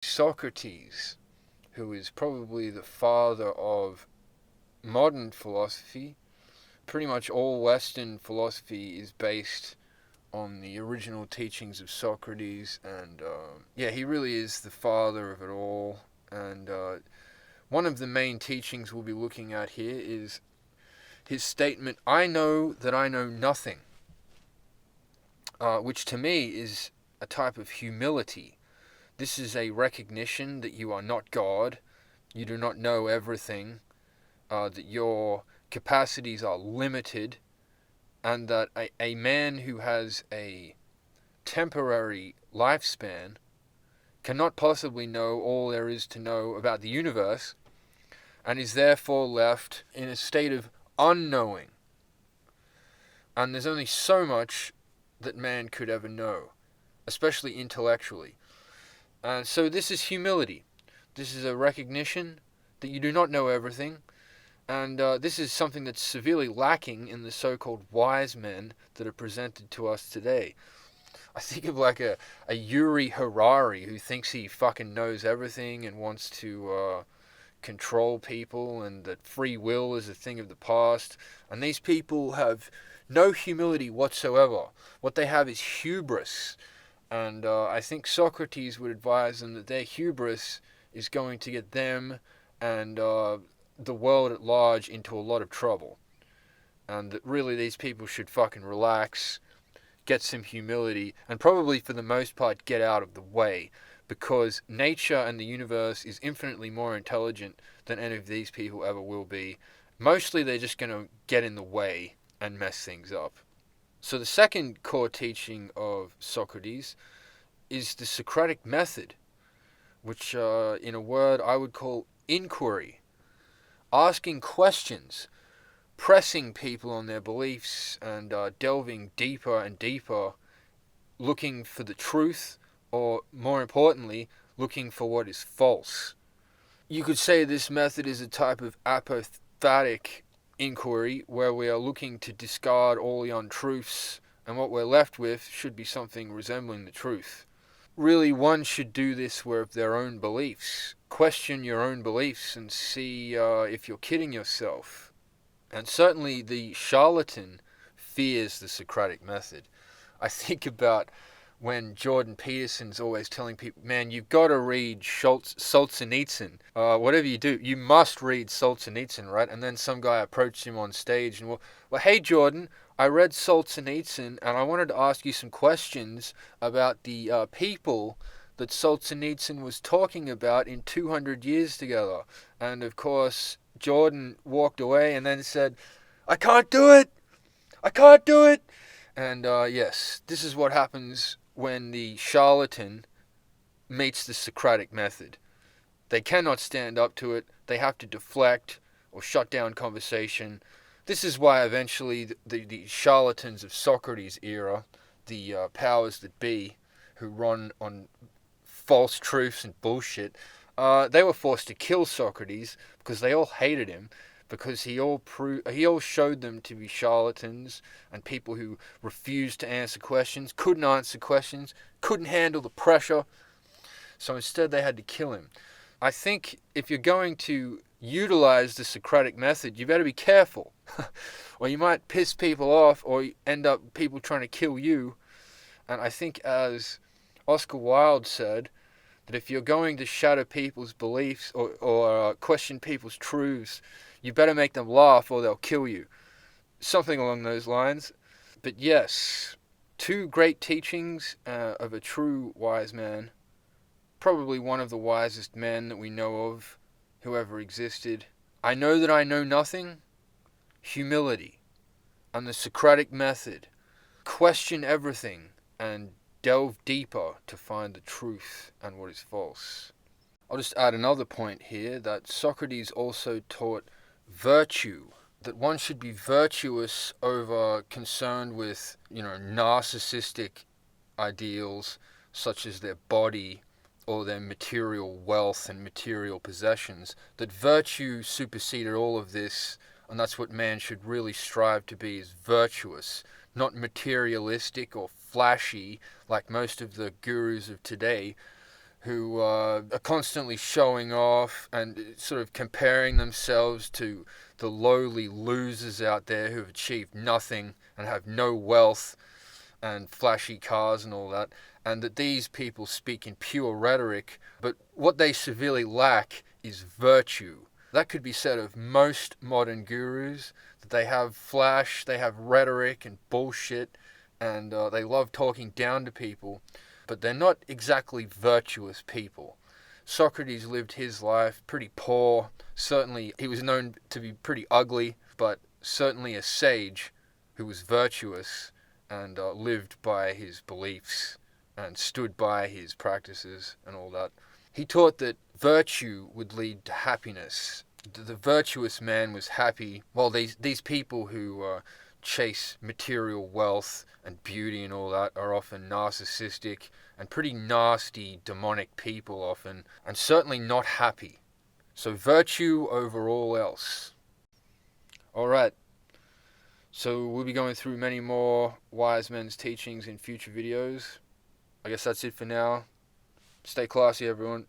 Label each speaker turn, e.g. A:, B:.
A: Socrates, who is probably the father of modern philosophy. Pretty much all Western philosophy is based on the original teachings of Socrates, and yeah, he really is the father of it all. And one of the main teachings we'll be looking at here is his statement, "I know that I know nothing," which to me is a type of humility. This is a recognition that you are not God, you do not know everything, that your capacities are limited, and that a man who has a temporary lifespan cannot possibly know all there is to know about the universe, and is therefore left in a state of unknowing. And there's only so much that man could ever know, especially intellectually. So this is humility. This is a recognition that you do not know everything, and this is something that's severely lacking in the so-called wise men that are presented to us today. I think of like a Yuri Harari who thinks he fucking knows everything and wants to control people, and that free will is a thing of the past. And these people have no humility whatsoever. What they have is hubris. And I think Socrates would advise them that their hubris is going to get them and the world at large into a lot of trouble. And that really these people should fucking relax, get some humility, and probably for the most part get out of the way, because nature and the universe is infinitely more intelligent than any of these people ever will be. Mostly they're just going to get in the way and mess things up. So the second core teaching of Socrates is the Socratic Method, which in a word I would call inquiry. Asking questions, pressing people on their beliefs, and delving deeper and deeper, looking for the truth, or more importantly, looking for what is false. You could say this method is a type of apophatic inquiry, where we are looking to discard all the untruths, and what we're left with should be something resembling the truth. Really, one should do this with their own beliefs. Question your own beliefs and see if you're kidding yourself. And certainly the charlatan fears the Socratic method. I think about when Jordan Peterson's always telling people, man, you've got to read Solzhenitsyn. Whatever you do, you must read Solzhenitsyn, right? And then some guy approached him on stage and, well, hey, Jordan, I read Solzhenitsyn and I wanted to ask you some questions about the people that Solzhenitsyn was talking about in 200 years together. And of course, Jordan walked away and then said, I can't do it! I can't do it! And yes, this is what happens when the charlatan meets the Socratic method. They cannot stand up to it. They have to deflect or shut down conversation. This is why eventually the charlatans of Socrates' era, the powers that be, who run on false truths and bullshit, they were forced to kill Socrates because they all hated him, because he all showed them to be charlatans and people who refused to answer questions, couldn't handle the pressure. So instead they had to kill him. I think if you're going to utilize the Socratic method, you better be careful. Or you might piss people off, or you end up people trying to kill you. And I think, as Oscar Wilde said, that if you're going to shatter people's beliefs or question people's truths, you better make them laugh or they'll kill you. Something along those lines. But yes, two great teachings of a true wise man. Probably one of the wisest men that we know of, who ever existed. I know that I know nothing. Humility. And the Socratic method. Question everything and delve deeper to find the truth and what is false. I'll just add another point here, that Socrates also taught virtue, that one should be virtuous over concerned with, narcissistic ideals such as their body or their material wealth and material possessions, that virtue superseded all of this, and that's what man should really strive to be, is virtuous, not materialistic or flashy like most of the gurus of today who are constantly showing off and sort of comparing themselves to the lowly losers out there who have achieved nothing and have no wealth and flashy cars and all that, and that these people speak in pure rhetoric, but what they severely lack is virtue. That could be said of most modern gurus, that they have flash, they have rhetoric and bullshit, and they love talking down to people, but they're not exactly virtuous people. Socrates lived his life pretty poor. Certainly, he was known to be pretty ugly, but certainly a sage who was virtuous and lived by his beliefs and stood by his practices and all that. He taught that virtue would lead to happiness. The virtuous man was happy, while these people who chase material wealth and beauty and all that are often narcissistic and pretty nasty, demonic people often, and certainly not happy. So virtue over all else. Alright, so we'll be going through many more wise men's teachings in future videos. I guess that's it for now. Stay classy, everyone.